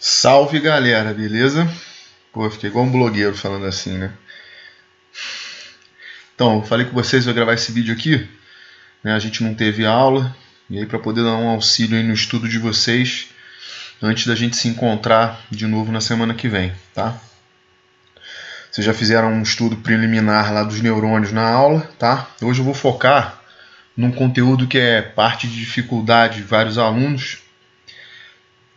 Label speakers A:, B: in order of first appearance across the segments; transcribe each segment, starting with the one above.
A: Salve galera, beleza? Pô, fiquei igual um blogueiro falando assim, né? Então, eu falei com vocês, eu vou gravar esse vídeo aqui, né? A gente não teve aula, e aí para poder dar um auxílio aí no estudo de vocês, antes da gente se encontrar de novo na semana que vem, tá? Vocês já fizeram um estudo preliminar lá dos neurônios na aula, tá? Hoje eu vou focar num conteúdo que é parte de dificuldade de vários alunos,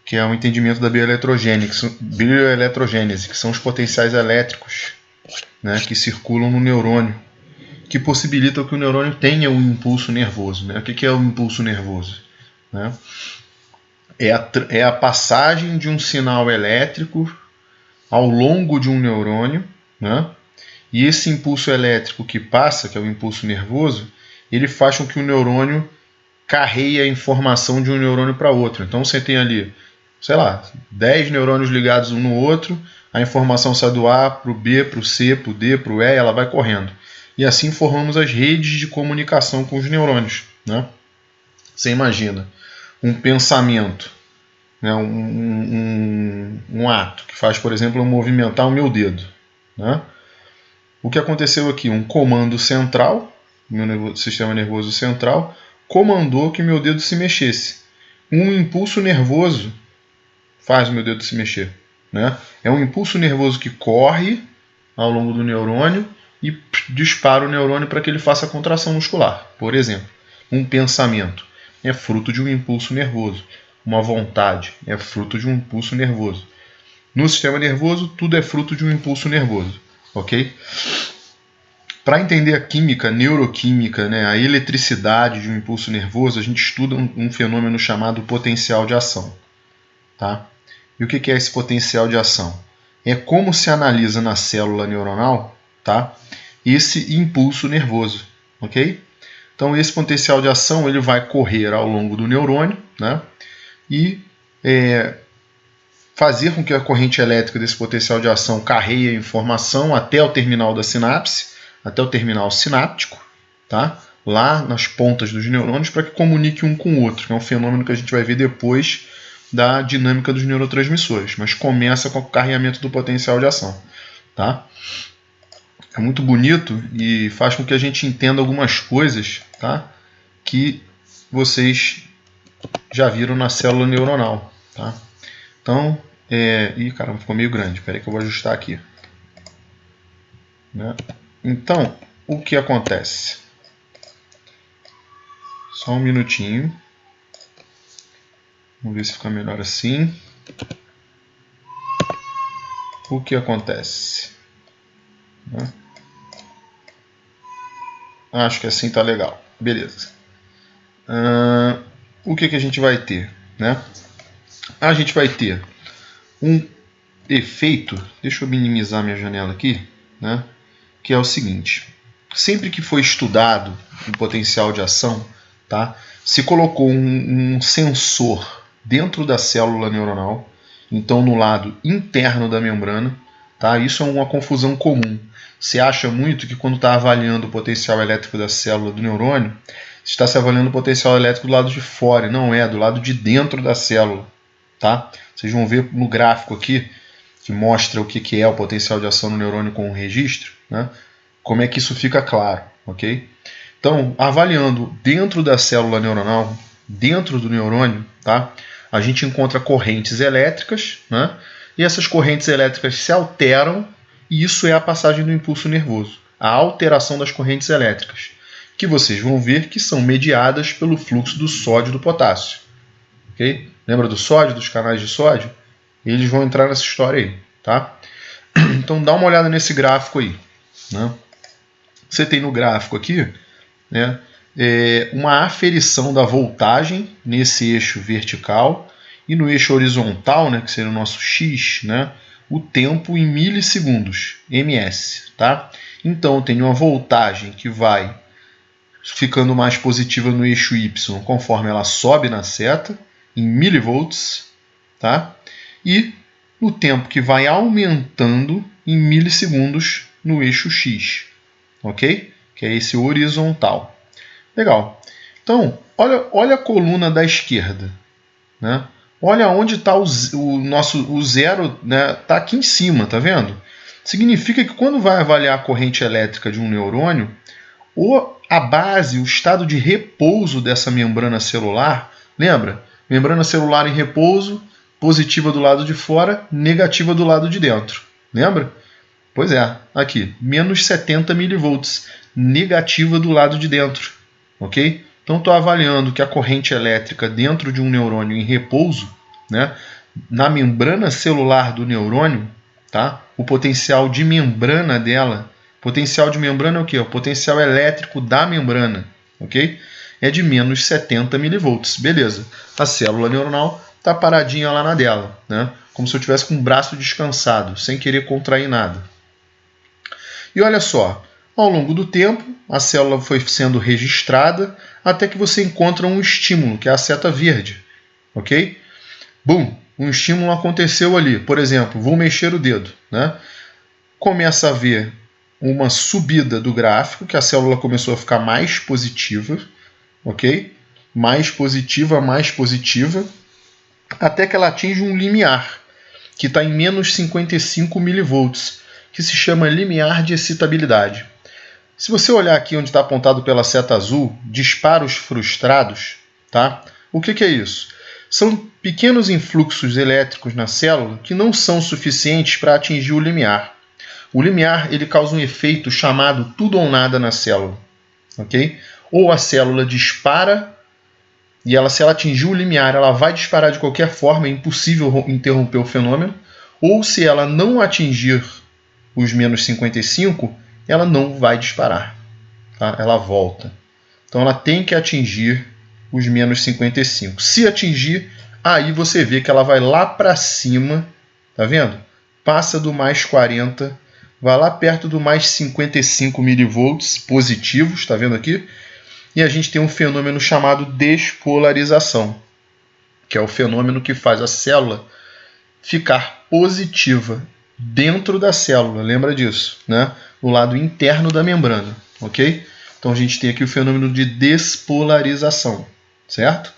A: que é o entendimento da bioeletrogênese, que são os potenciais elétricos, né, que circulam no neurônio, que possibilitam que o neurônio tenha um impulso nervoso. Né? O que é o impulso nervoso? Né? É a passagem de um sinal elétrico ao longo de um neurônio, né? E esse impulso elétrico que passa, que é o impulso nervoso, ele faz com que o neurônio carreie a informação de um neurônio para outro. Então você tem ali, sei lá, 10 neurônios ligados um no outro, a informação sai do A para o B, para o C, para o D, para o E, ela vai correndo. E assim formamos as redes de comunicação com os neurônios. Né? Você imagina um pensamento, né? um ato que faz, por exemplo, eu movimentar o meu dedo. Né? O que aconteceu aqui? Um comando central, meu sistema nervoso central, comandou que meu dedo se mexesse. Um impulso nervoso faz o meu dedo se mexer. Né? É um impulso nervoso que corre ao longo do neurônio e dispara o neurônio para que ele faça a contração muscular. Por exemplo, um pensamento é fruto de um impulso nervoso. Uma vontade é fruto de um impulso nervoso. No sistema nervoso, tudo é fruto de um impulso nervoso. Ok? Para entender a química, a neuroquímica, né, a eletricidade de um impulso nervoso, a gente estuda um fenômeno chamado potencial de ação. Tá? E o que é esse potencial de ação? É como se analisa na célula neuronal, tá, esse impulso nervoso. Okay? Então, esse potencial de ação ele vai correr ao longo do neurônio, né, e fazer com que a corrente elétrica desse potencial de ação carreie a informação até o terminal da sinapse, até o terminal sináptico, tá? Lá nas pontas dos neurônios, para que comunique um com o outro, que é um fenômeno que a gente vai ver depois da dinâmica dos neurotransmissores, mas começa com o carregamento do potencial de ação. Tá? É muito bonito e faz com que a gente entenda algumas coisas, tá, que vocês já viram na célula neuronal. Tá? Então, ih, caramba, ficou meio grande, espera aí que eu vou ajustar aqui. Né? Então, o que acontece? Só um minutinho. Vamos ver se fica melhor assim. O que acontece? Né? Acho que assim tá legal. Beleza. O que a gente vai ter? Né? A gente vai ter um efeito. Deixa eu minimizar minha janela aqui. Né? Que é o seguinte. Sempre que foi estudado o potencial de ação, tá? Se colocou um sensor dentro da célula neuronal, então no lado interno da membrana, tá? Isso é uma confusão comum. Você acha muito que quando está avaliando o potencial elétrico da célula do neurônio, está se avaliando o potencial elétrico do lado de fora, não é, do lado de dentro da célula. Tá? Vocês vão ver no gráfico aqui, que mostra o que é o potencial de ação no neurônio com o registro, né? Como é que isso fica claro. Okay? Então, avaliando dentro da célula neuronal, dentro do neurônio, tá? A gente encontra correntes elétricas, né? E essas correntes elétricas se alteram, e isso é a passagem do impulso nervoso, a alteração das correntes elétricas, que vocês vão ver que são mediadas pelo fluxo do sódio e do potássio. Okay? Lembra do sódio, dos canais de sódio? Eles vão entrar nessa história aí. Tá? Então dá uma olhada nesse gráfico aí. Né? Você tem no gráfico aqui, né, uma aferição da voltagem nesse eixo vertical e no eixo horizontal, né, que seria o nosso X, né, o tempo em milissegundos, ms. Tá? Então eu tenho uma voltagem que vai ficando mais positiva no eixo Y conforme ela sobe na seta, em milivolts, tá? E no tempo que vai aumentando em milissegundos no eixo X. Ok? Que é esse horizontal. Legal. Então, olha a coluna da esquerda. Né? Olha onde está o zero, né? Está aqui em cima, tá vendo? Significa que quando vai avaliar a corrente elétrica de um neurônio, a base, o estado de repouso dessa membrana celular, lembra? Membrana celular em repouso, positiva do lado de fora, negativa do lado de dentro. Lembra? Pois é, aqui, menos 70 milivolts, negativa do lado de dentro. Ok? Então, estou avaliando que a corrente elétrica dentro de um neurônio em repouso, né, na membrana celular do neurônio, tá, o potencial de membrana dela, potencial de membrana é o quê? O potencial elétrico da membrana, ok? É de menos 70 milivolts. Beleza. A célula neuronal está paradinha lá na dela, né? Como se eu tivesse com o braço descansado, sem querer contrair nada. E olha só, ao longo do tempo, a célula foi sendo registrada até que você encontra um estímulo, que é a seta verde, ok? Bum, um estímulo aconteceu ali. Por exemplo, vou mexer o dedo, né? Começa a ver uma subida do gráfico, que a célula começou a ficar mais positiva, ok? Mais positiva, até que ela atinge um limiar, que está em menos 55 milivolts, que se chama limiar de excitabilidade. Se você olhar aqui onde está apontado pela seta azul, disparos frustrados, tá? O que é isso? São pequenos influxos elétricos na célula que não são suficientes para atingir o limiar. O limiar ele causa um efeito chamado tudo ou nada na célula, ok? Ou a célula dispara e se ela atingir o limiar, ela vai disparar de qualquer forma, é impossível interromper o fenômeno. Ou se ela não atingir os menos 55, ela não vai disparar, tá? Ela volta. Então ela tem que atingir os menos 55. Se atingir, aí você vê que ela vai lá para cima, tá vendo? Passa do mais 40, vai lá perto do mais 55 milivolts positivos, tá vendo aqui? E a gente tem um fenômeno chamado despolarização, que é o fenômeno que faz a célula ficar positiva dentro da célula, lembra disso, né? No lado interno da membrana, ok? Então a gente tem aqui o fenômeno de despolarização, certo?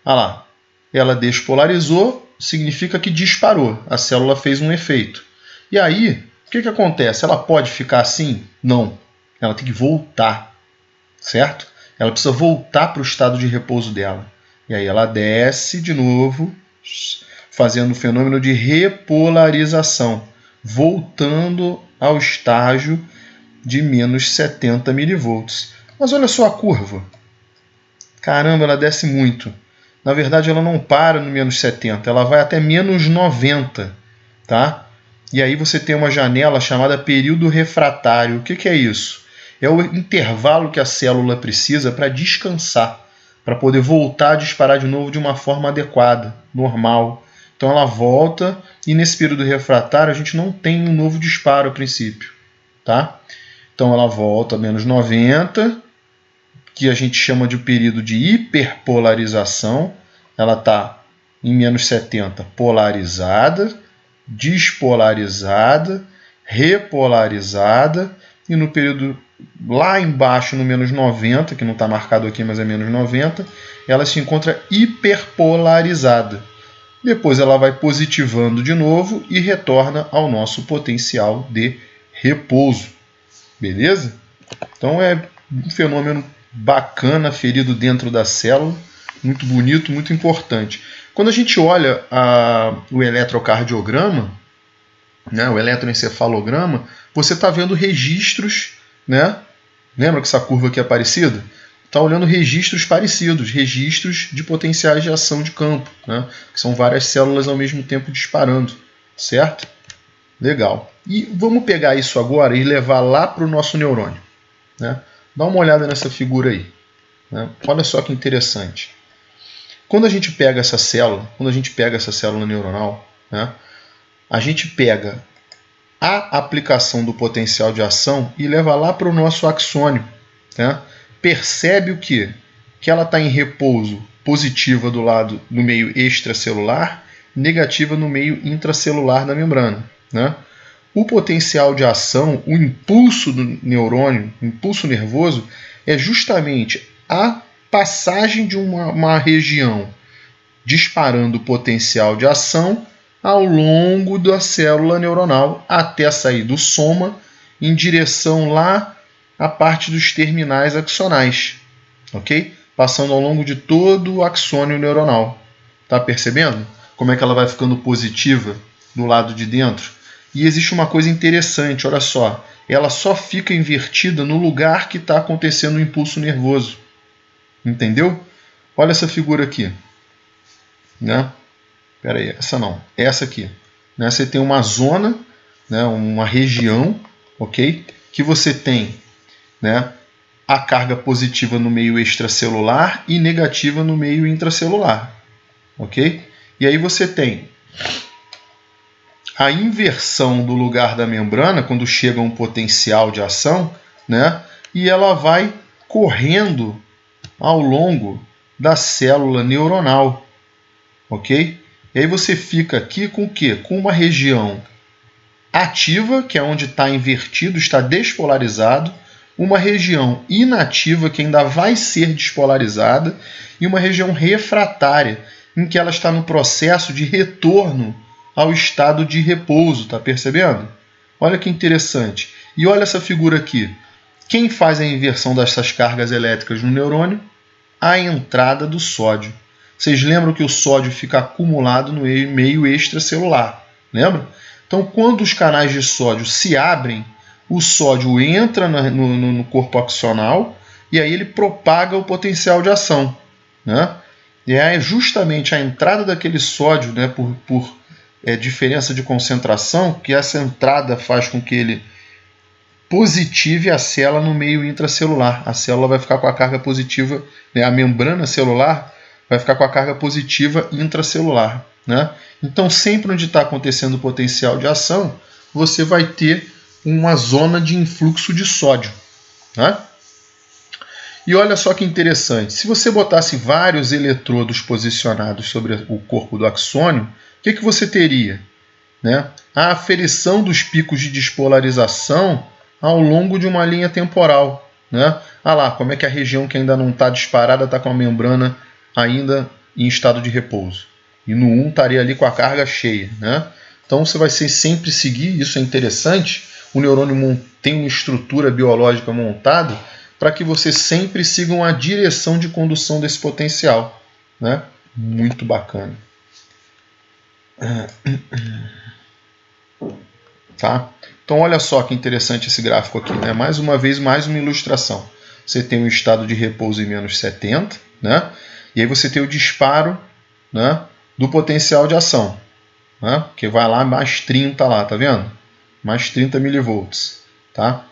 A: Olha lá, ela despolarizou, significa que disparou, a célula fez um efeito. E aí, o que acontece? Ela pode ficar assim? Não, ela tem que voltar, certo? Ela precisa voltar para o estado de repouso dela. E aí ela desce de novo, fazendo o fenômeno de repolarização, voltando ao estágio de menos 70 milivolts. Mas olha só a curva. Caramba, ela desce muito. Na verdade, ela não para no menos 70, ela vai até menos 90. Tá? E aí você tem uma janela chamada período refratário. O que é isso? É o intervalo que a célula precisa para descansar, para poder voltar a disparar de novo de uma forma adequada, normal. Então ela volta e nesse período refratário a gente não tem um novo disparo a princípio. Tá? Então ela volta a menos 90, que a gente chama de período de hiperpolarização. Ela está em menos 70 polarizada, despolarizada, repolarizada, e no período lá embaixo, no menos 90, que não está marcado aqui, mas é menos 90, ela se encontra hiperpolarizada. Depois ela vai positivando de novo e retorna ao nosso potencial de repouso. Beleza? Então é um fenômeno bacana, ferido dentro da célula, muito bonito, muito importante. Quando a gente olha o eletrocardiograma, né, o eletroencefalograma, você está vendo registros, né? Lembra que essa curva aqui é parecida? Está olhando registros parecidos, registros de potenciais de ação de campo, né? Que são várias células ao mesmo tempo disparando, certo? Legal. E vamos pegar isso agora e levar lá para o nosso neurônio, né? Dá uma olhada nessa figura aí, né? Olha só que interessante. Quando a gente pega essa célula, neuronal, né, a gente pega a aplicação do potencial de ação e leva lá para o nosso axônio, né? Percebe o quê? Que ela está em repouso positiva do lado do meio extracelular, negativa no meio intracelular da membrana, né? O potencial de ação, o impulso do neurônio, o impulso nervoso, é justamente a passagem de uma região disparando o potencial de ação ao longo da célula neuronal até sair do soma em direção lá à parte dos terminais axonais, ok? Passando ao longo de todo o axônio neuronal. Tá percebendo como é que ela vai ficando positiva do lado de dentro? E existe uma coisa interessante, olha só, ela só fica invertida no lugar que está acontecendo o impulso nervoso. Entendeu? Olha essa figura aqui. Né? Pera aí, essa não. Essa aqui. Né? Você tem uma zona, né? Uma região, ok? Que você tem, né? A carga positiva no meio extracelular e negativa no meio intracelular. Ok? E aí você tem a inversão do lugar da membrana quando chega um potencial de ação, né? E ela vai correndo ao longo da célula neuronal, ok? E aí você fica aqui com o quê? Com uma região ativa, que é onde está invertido, está despolarizado, uma região inativa, que ainda vai ser despolarizada, e uma região refratária, em que ela está no processo de retorno ao estado de repouso, tá percebendo? Olha que interessante. E olha essa figura aqui. Quem faz a inversão dessas cargas elétricas no neurônio? A entrada do sódio. Vocês lembram que o sódio fica acumulado no meio extracelular, lembra? Então, quando os canais de sódio se abrem, o sódio entra no corpo axonal e aí ele propaga o potencial de ação, né? E é justamente a entrada daquele sódio, né, por diferença de concentração, que essa entrada faz com que ele positive a célula no meio intracelular. A célula vai ficar com a carga positiva, né, a membrana celular vai ficar com a carga positiva intracelular, né? Então, sempre onde está acontecendo o potencial de ação, você vai ter uma zona de influxo de sódio, né? E olha só que interessante, se você botasse vários eletrodos posicionados sobre o corpo do axônio, o que você teria? Né? A aferição dos picos de despolarização ao longo de uma linha temporal. Né? Ah lá, como é que a região que ainda não está disparada está com a membrana ainda em estado de repouso. E no 1 estaria ali com a carga cheia. Né? Então você vai sempre seguir, isso é interessante, o neurônio tem uma estrutura biológica montada para que você sempre siga uma direção de condução desse potencial. Né? Muito bacana. Tá? Então olha só que interessante esse gráfico aqui. Né? Mais uma vez, mais uma ilustração. Você tem um estado de repouso em menos 70, né? E aí você tem o disparo, né, do potencial de ação. Né? Que vai lá mais 30 lá, tá vendo? Mais 30 milivolts. Tá?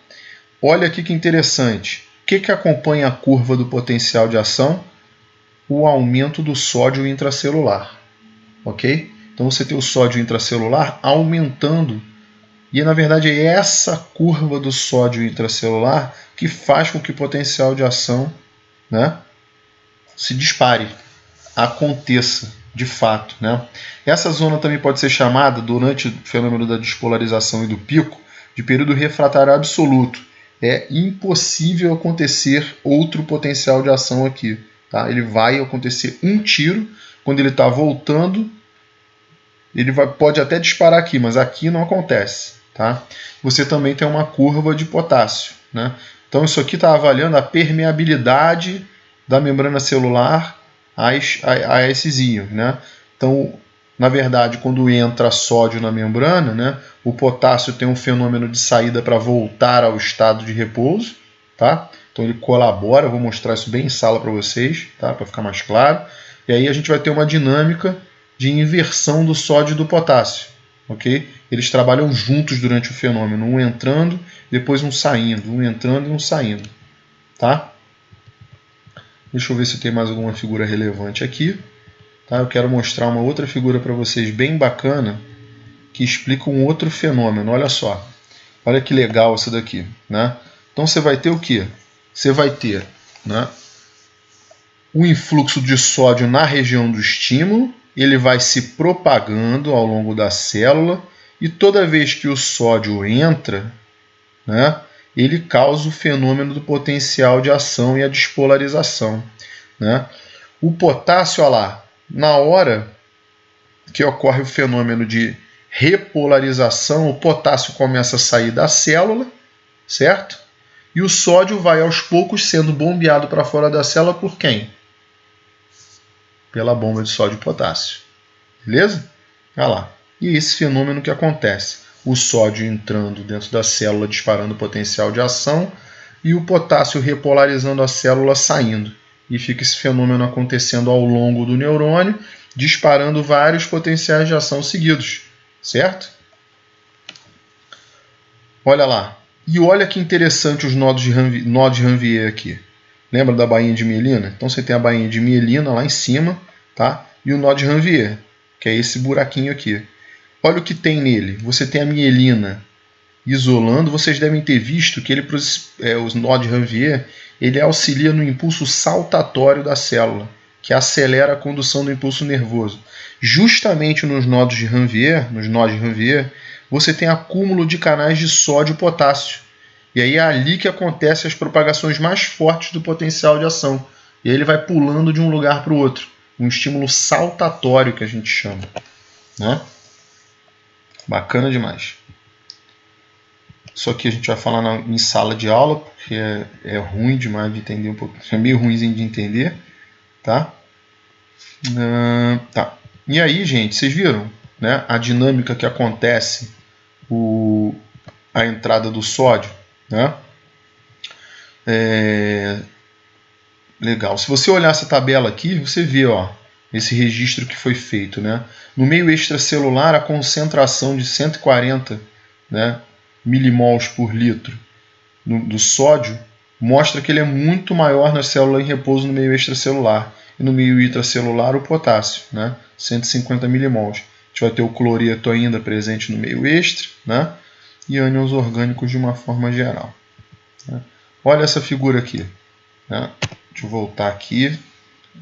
A: Olha aqui que interessante. O que acompanha a curva do potencial de ação? O aumento do sódio intracelular. Ok? Então você tem o sódio intracelular aumentando. E na verdade é essa curva do sódio intracelular que faz com que o potencial de ação, né, se dispare, aconteça de fato. Né? Essa zona também pode ser chamada, durante o fenômeno da despolarização e do pico, de período refratário absoluto. É impossível acontecer outro potencial de ação aqui. Tá? Ele vai acontecer um tiro, quando ele está voltando, ele pode até disparar aqui, mas aqui não acontece. Tá? Você também tem uma curva de potássio. Né? Então isso aqui está avaliando a permeabilidade da membrana celular a esses íons. Né? Então, na verdade, quando entra sódio na membrana, né, o potássio tem um fenômeno de saída para voltar ao estado de repouso. Tá? Então ele colabora, eu vou mostrar isso bem em sala para vocês, tá? Para ficar mais claro. E aí a gente vai ter uma dinâmica de inversão do sódio e do potássio. Okay? Eles trabalham juntos durante o fenômeno, um entrando, depois um saindo, um entrando e um saindo. Tá? Deixa eu ver se tem mais alguma figura relevante aqui. Tá? Eu quero mostrar uma outra figura para vocês bem bacana, que explica um outro fenômeno. Olha só. Olha que legal isso daqui. Né? Então você vai ter o quê? Você vai ter, né, o influxo de sódio na região do estímulo, ele vai se propagando ao longo da célula, e toda vez que o sódio entra, né, ele causa o fenômeno do potencial de ação e a despolarização. Né? O potássio, olha lá, na hora que ocorre o fenômeno de repolarização, o potássio começa a sair da célula, certo? E o sódio vai aos poucos sendo bombeado para fora da célula por quem? Pela bomba de sódio e potássio. Beleza? Olha lá. E esse fenômeno que acontece. O sódio entrando dentro da célula, disparando o potencial de ação, e o potássio repolarizando a célula, saindo. E fica esse fenômeno acontecendo ao longo do neurônio, disparando vários potenciais de ação seguidos. Certo? Olha lá. E olha que interessante os nó de Ranvier aqui. Lembra da bainha de mielina? Então você tem a bainha de mielina lá em cima, tá? E o nó de Ranvier, que é esse buraquinho aqui. Olha o que tem nele. Você tem a mielina isolando. Vocês devem ter visto que o nó de Ranvier, ele auxilia no impulso saltatório da célula, que acelera a condução do impulso nervoso. Justamente nos nó de Ranvier, você tem acúmulo de canais de sódio e potássio. E aí é ali que acontecem as propagações mais fortes do potencial de ação. E aí ele vai pulando de um lugar para o outro. Um estímulo saltatório que a gente chama. Né? Bacana demais. Isso aqui a gente vai falar em sala de aula, porque é ruim demais de entender um pouco. É meio ruimzinho de entender. Tá? Tá. E aí, gente, vocês viram, né, a dinâmica que acontece a entrada do sódio, né? Legal. Se você olhar essa tabela aqui, você vê, ó, esse registro que foi feito, né? No meio extracelular, a concentração de 140, né, milimols por litro do sódio mostra que ele é muito maior na célula em repouso no meio extracelular. E no meio intracelular, o potássio, né? 150 milimols. A gente vai ter o cloreto ainda presente no meio extra, né? E ânions orgânicos de uma forma geral. Né? Olha essa figura aqui. Né? Deixa eu voltar aqui.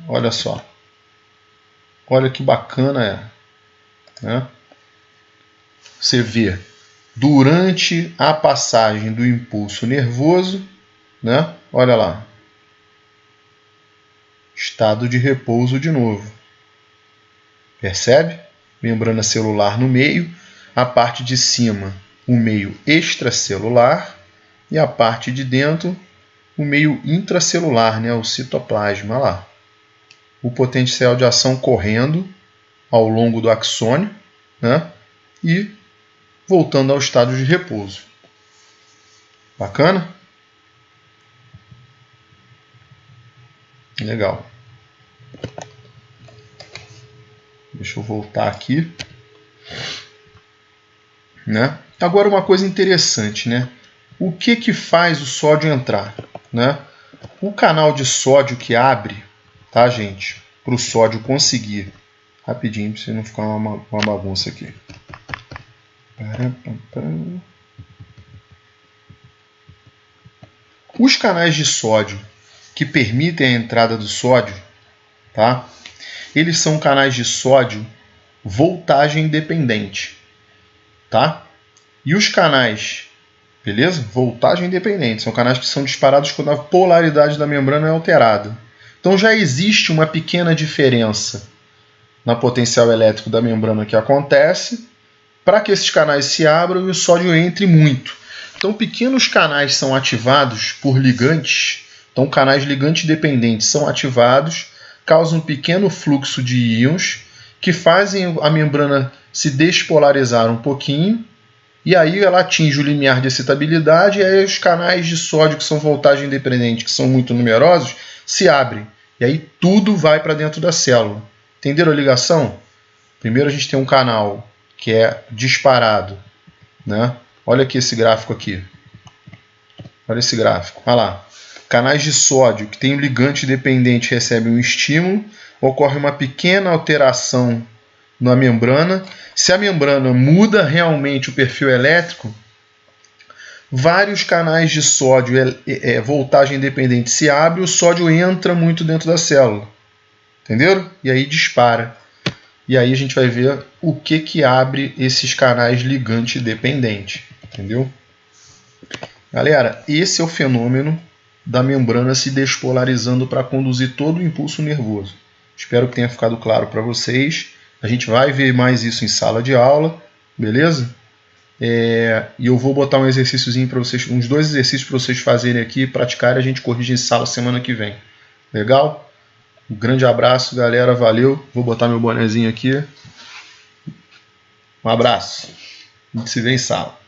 A: Olha só. Olha que bacana é. Né? Você vê, durante a passagem do impulso nervoso, né? Olha lá. Estado de repouso de novo. Percebe? Membrana celular no meio, a parte de cima, o meio extracelular, e a parte de dentro, o meio intracelular, né? O citoplasma. Olha lá. O potencial de ação correndo ao longo do axônio, né? E voltando ao estado de repouso. Bacana? Legal. Deixa eu voltar aqui. Né? Agora uma coisa interessante, né? O que faz o sódio entrar? Né? O canal de sódio que abre, tá, gente? Para o sódio conseguir. Rapidinho, para você não ficar uma bagunça aqui. Os canais de sódio que permitem a entrada do sódio, tá? Eles são canais de sódio voltagem dependente, tá? E os canais, beleza? Voltagem dependente, são canais que são disparados quando a polaridade da membrana é alterada. Então já existe uma pequena diferença na potencial elétrico da membrana que acontece para que esses canais se abram e o sódio entre muito. Então pequenos canais são ativados por ligantes. Então, canais ligante dependentes são ativados, causam um pequeno fluxo de íons que fazem a membrana se despolarizar um pouquinho, e aí ela atinge o limiar de excitabilidade, e aí os canais de sódio que são voltagem dependente, que são muito numerosos, se abrem. E aí tudo vai para dentro da célula. Entenderam a ligação? Primeiro a gente tem um canal que é disparado. Né? Olha aqui esse gráfico aqui. Olha esse gráfico. Olha lá. Canais de sódio que tem um ligante dependente recebem um estímulo, ocorre uma pequena alteração na membrana. Se a membrana muda realmente o perfil elétrico, vários canais de sódio voltagem dependente se abrem, o sódio entra muito dentro da célula. Entenderam? E aí dispara. E aí a gente vai ver o que abre esses canais ligante dependente. Entendeu? Galera, esse é o fenômeno da membrana se despolarizando para conduzir todo o impulso nervoso. Espero que tenha ficado claro para vocês. A gente vai ver mais isso em sala de aula, beleza? E eu vou botar um exercíciozinho para vocês, uns 2 exercícios para vocês fazerem aqui, praticarem, a gente corrige em sala semana que vem. Legal? Um grande abraço, galera. Valeu. Vou botar meu bonezinho aqui. Um abraço. A gente se vê em sala.